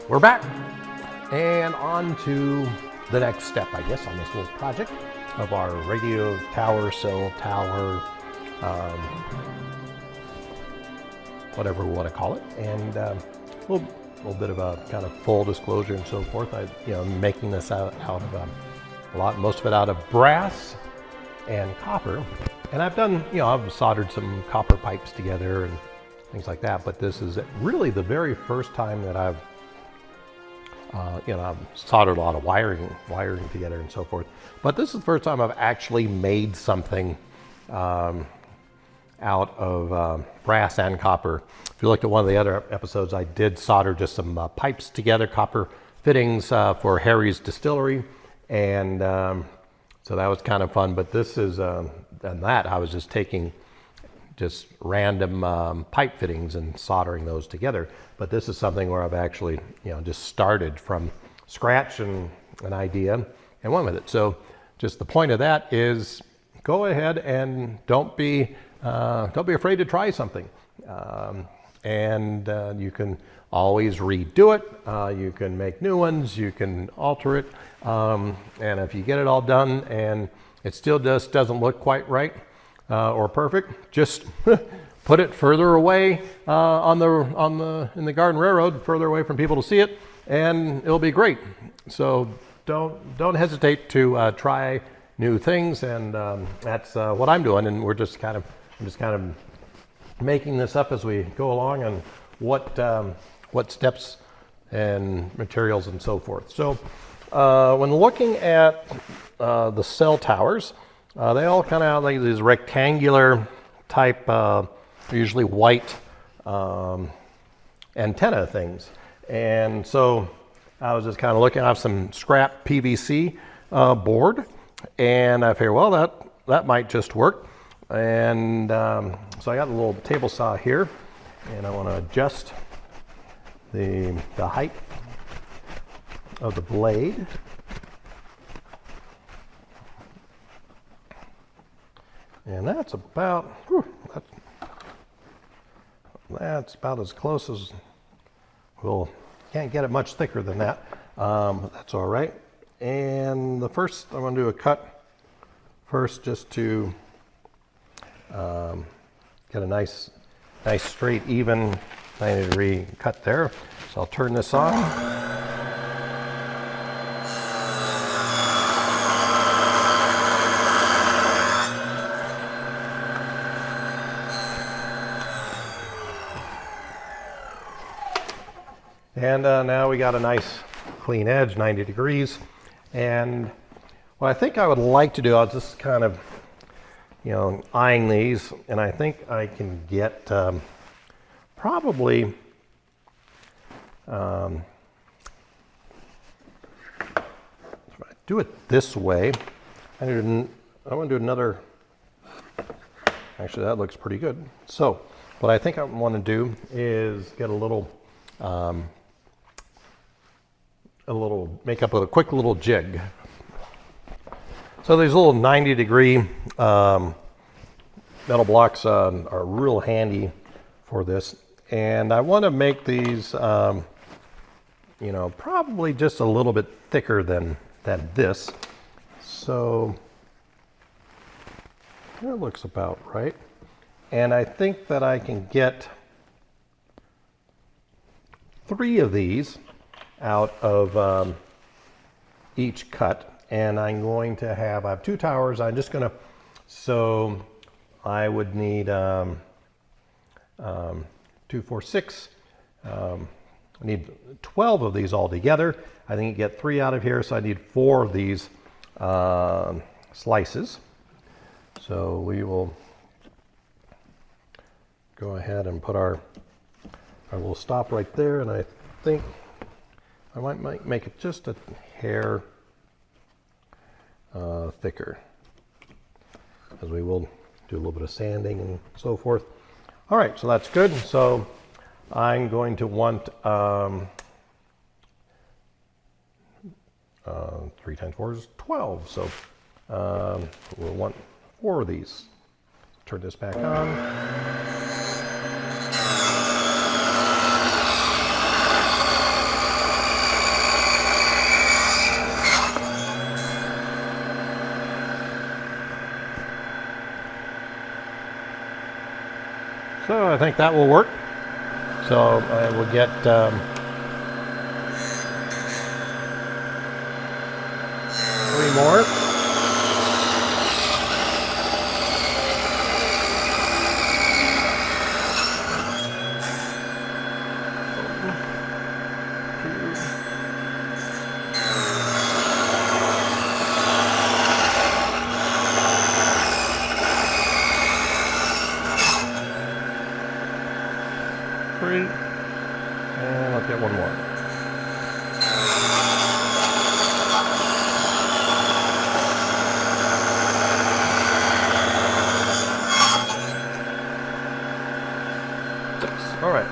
We're back and on to the next step, I guess, on this little project of our radio tower, cell tower, whatever we want to call it, and a little bit of a kind of full disclosure and so forth. I'm making this out of most of it out of brass and copper, and I've soldered some copper pipes together and things like that. But this is really the very first time that I've soldered a lot of wiring together and so forth. But this is the first time I've actually made something out of brass and copper. If you looked at one of the other episodes, I did solder just some pipes together, copper fittings for Harry's distillery, and so that was kind of fun. But this is, than that, I was just taking just random pipe fittings and soldering those together. But this is something where I've actually, just started from scratch and an idea and went with it. So just the point of that is go ahead and don't be afraid to try something. You can always redo it. You can make new ones. You can alter it. And if you get it all done and it still just doesn't look quite right or perfect, just put it further away in the Garden Railroad, further away from people to see it, and it'll be great. So don't hesitate to try new things, and that's what I'm doing. And I'm just kind of making this up as we go along, and what steps and materials and so forth. So when looking at the cell towers, they all kind of have like these rectangular type, usually white antenna things. And so I was just kind of looking. I have some scrap PVC board, and I figured, well, that might just work. And so I got a little table saw here, and I want to adjust the height of the blade. And that's about as close as can't get it much thicker than that. But that's all right. And the first, I'm going to do a cut first, just to get a nice straight, even 90-degree cut there. So I'll turn this on. And now we got a nice clean edge, 90 degrees. And what I think I would like to do, I'll just kind of, eyeing these, and I think I can get probably if I do it this way. I want to do another. Actually, that looks pretty good. So what I think I want to do is get make up a quick little jig. So these little 90-degree metal blocks are real handy for this, and I want to make these, probably just a little bit thicker than this. So that looks about right, and I think that I can get 3 of these out of each cut. And I'm going to I have 2 towers. So I would need 2, 4, 6. I need 12 of these all together. I think you get 3 out of here, so I need 4 of these slices. So we will go ahead and put our little stop right there, and I think I might make it just a hair thicker, as we will do a little bit of sanding and so forth. All right, so that's good. So I'm going to want 3 times 4 is 12. So we'll want 4 of these. Turn this back on. I think that will work. So I will get 3 more. And I'll get 1 more. All right.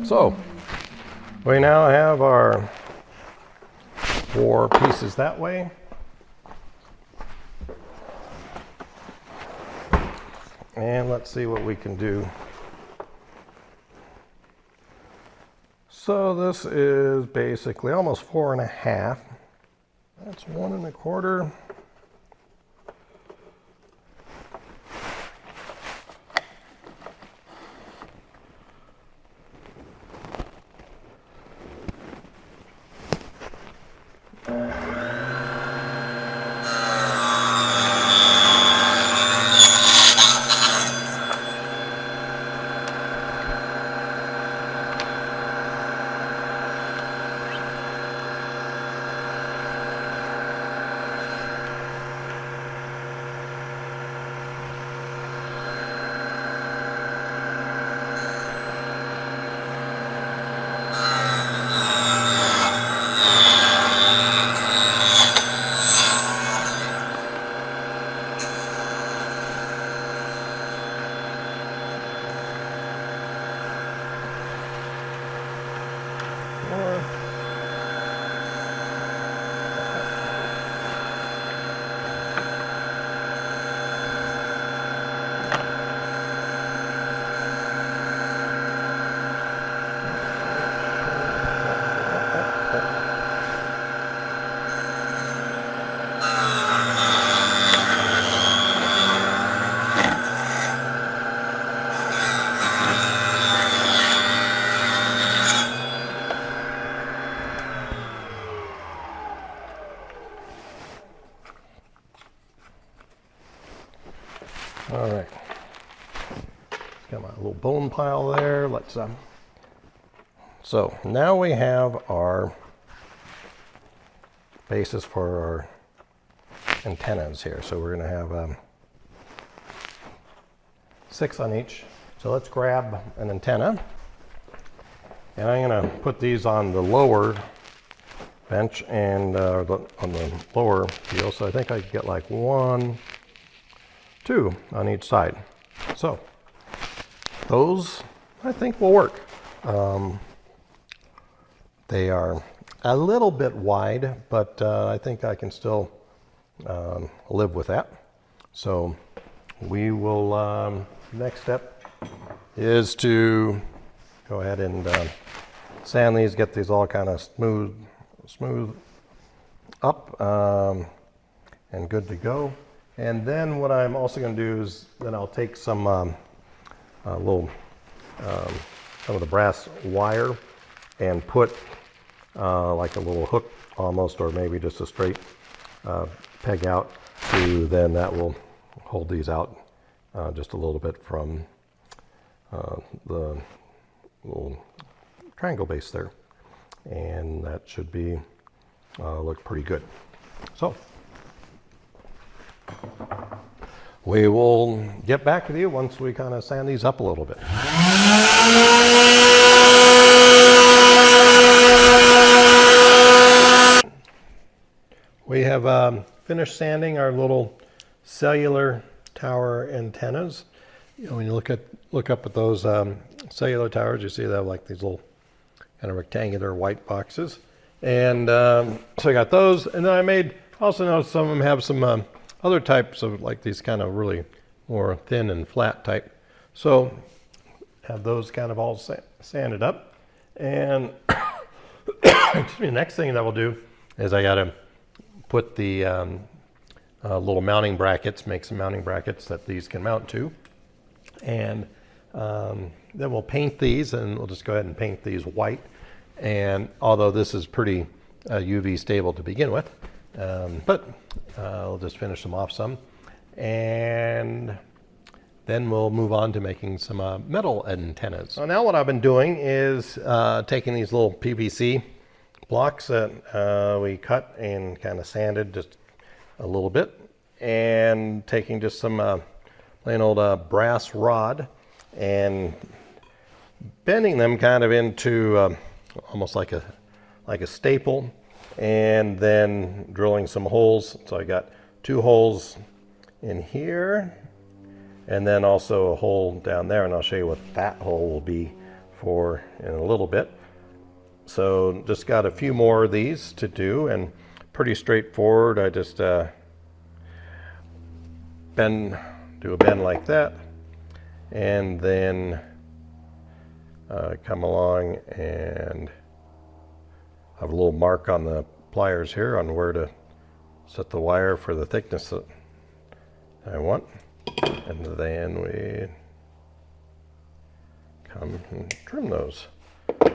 So we now have our 4 pieces that way. And let's see what we can do. So this is basically almost 4.5. That's 1 1/4. All right, got my little bone pile there. Let's so now we have our basis for our antennas here. So we're going to have 6 on each. So let's grab an antenna, and I'm going to put these on the lower bench and on the lower deal. So I think I could get like 1, 2 on each side. So those I think will work. They are a little bit wide, but I think I can still live with that. So we will, next step is to go ahead and sand these, get these all kind of smooth up and good to go. And then what I'm also going to do is then I'll take some some of the brass wire and put like a little hook almost, or maybe just a straight peg out to, then that will hold these out just a little bit from the little triangle base there, and that should be look pretty good. So we will get back with you once we kind of sand these up a little bit. we have finished sanding our little cellular tower antennas. You know, when you look up at those cellular towers, you see they have like these little kind of rectangular white boxes. And so I got those, and then I also noticed some of them have some other types of like these kind of really more thin and flat type. So have those kind of all sanded up. And excuse me, the next thing that we'll do is I got to put the little mounting brackets, make some mounting brackets that these can mount to. And then we'll paint these, and we'll just go ahead and paint these white. And although this is pretty UV stable to begin with, but we'll just finish them off some. And then we'll move on to making some metal antennas. So now what I've been doing is taking these little PVC blocks that we cut and kind of sanded just a little bit, and taking just some plain old brass rod and bending them kind of into almost like a staple, and then drilling some holes. So I got 2 holes in here, and then also a hole down there, and I'll show you what that hole will be for in a little bit. So just got a few more of these to do, and pretty straightforward. I just do a bend like that, and then come along and have a little mark on the pliers here on where to set the wire for the thickness that I want. And then we come and trim those.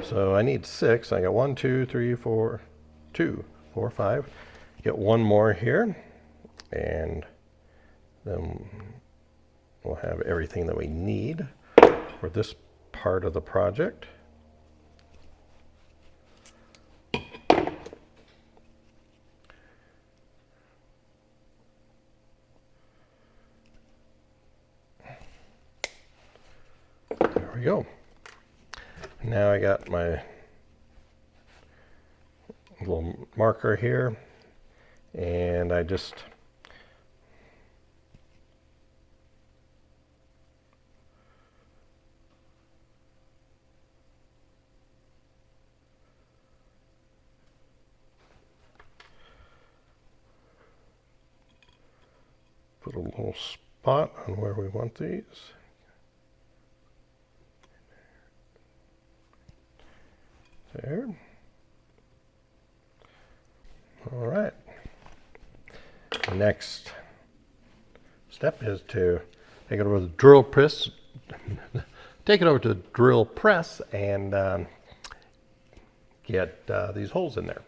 So I need 6. I got 1, 2, 3, 4, 2, 4, 5. Get one more here, and then we'll have everything that we need for this part of the project. There we go. Now I got my little marker here, and I just put a little spot on where we want these. There. All right. The next step is to take it over to the drill press. Take it over to the drill press and get these holes in there.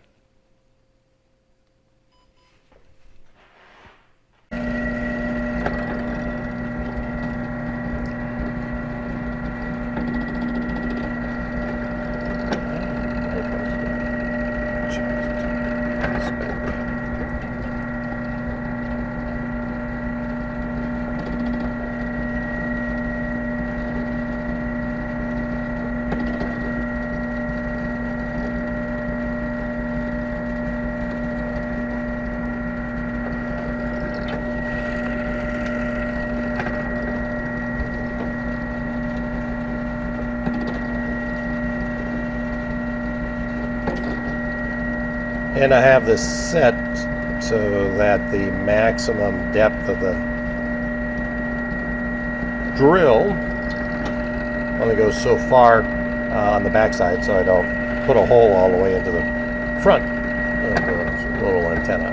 And I have this set so that the maximum depth of the drill only goes so far on the backside, so I don't put a hole all the way into the front of the little antenna.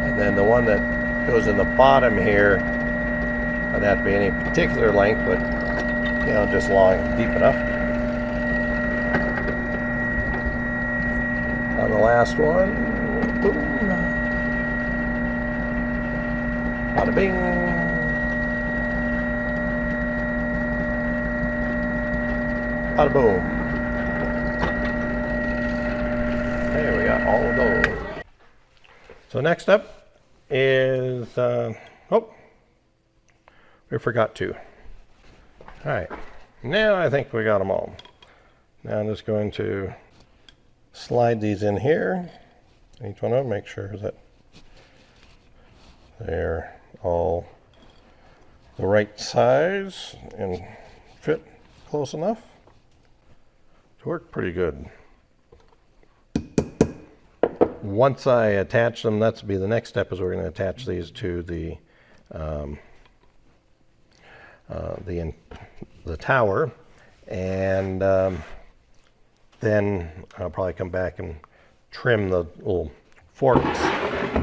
And then the one that goes in the bottom here, doesn't have to be any particular length, but you know, just long, deep enough. On the last one, boom, bada bing, bada boom. There we got all of those. So next up is we forgot to. All right, Now I think we got them all. Now I'm just going to slide these in here. Each one of them, make sure that they're all the right size and fit close enough to work pretty good. Once I attach them, that's be the next step, is we're going to attach these to the tower, and then I'll probably come back and trim the little forks,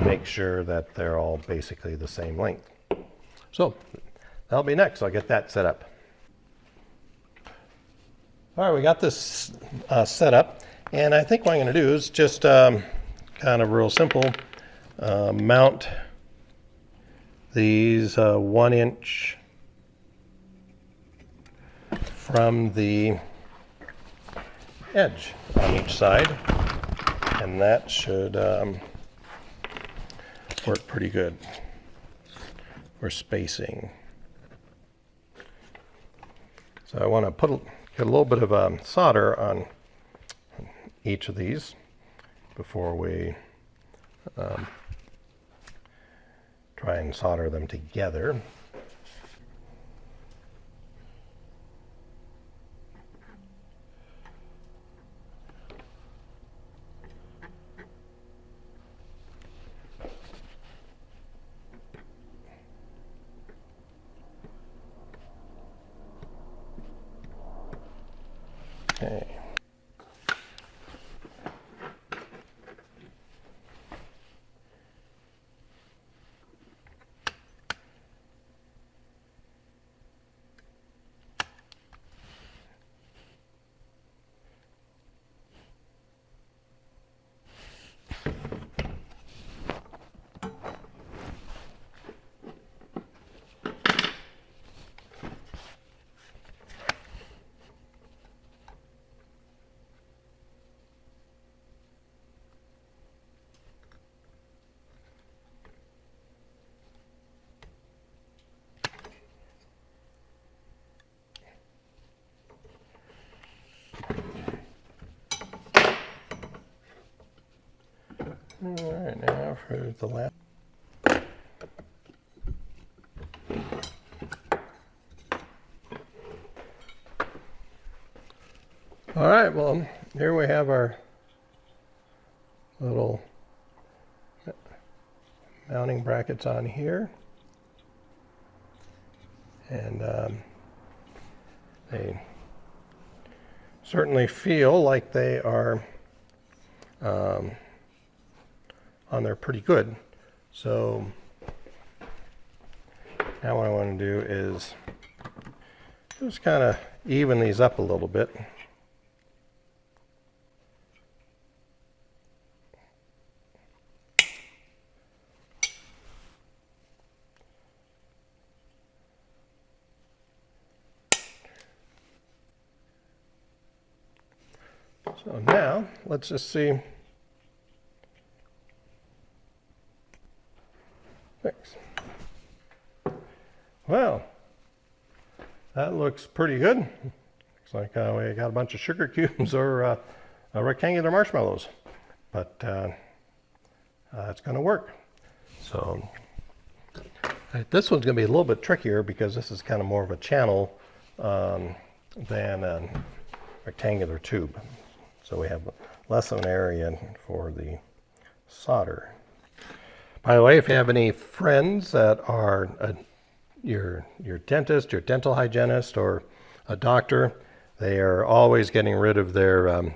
make sure that they're all basically the same length. So that'll be next. I'll get that set up. All right, we got this set up, and I think what I'm going to do is just kind of real simple, mount these 1 inch from the edge on each side, and that should work pretty good for spacing. So I want to get a little bit of solder on each of these before we try and solder them together. Okay. All right, now for the last. All right, well, here we have our little mounting brackets on here, and they certainly feel like they are on there pretty good. So now what I want to do is just kind of even these up a little bit. So now let's just see. Thanks. Well, that looks pretty good. Looks like we got a bunch of sugar cubes or rectangular marshmallows, but it's going to work. So this one's going to be a little bit trickier because this is kind of more of a channel than a rectangular tube. So we have less of an area for the solder. By the way, if you have any friends that are your dentist, your dental hygienist, or a doctor, they are always getting rid of their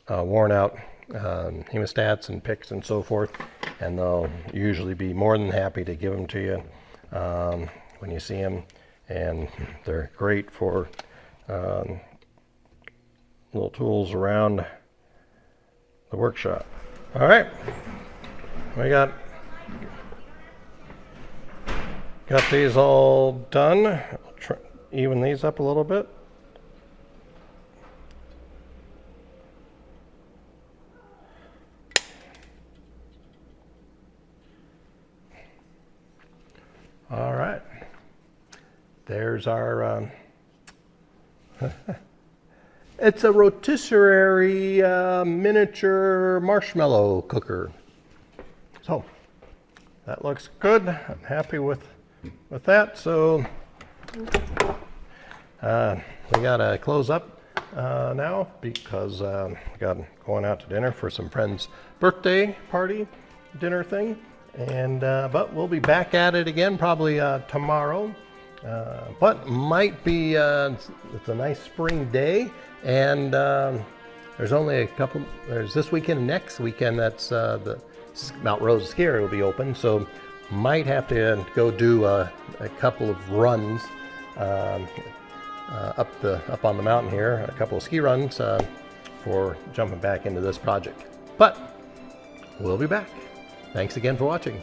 worn out hemostats and picks and so forth, and they'll usually be more than happy to give them to you when you see them, and they're great for little tools around the workshop. All right, we got these all done. I'll try even these up a little bit. All right, there's our It's a rotisserie miniature marshmallow cooker. So that looks good. I'm happy with that. So we gotta close up now because we got going out to dinner for some friends' birthday party dinner thing. And but we'll be back at it again probably tomorrow. But might be it's a nice spring day, and there's only a couple. There's this weekend and next weekend. That's the Mount Rosa ski area will be open, so might have to go do a couple of runs up on the mountain here. A couple of ski runs for jumping back into this project. But we'll be back. Thanks again for watching.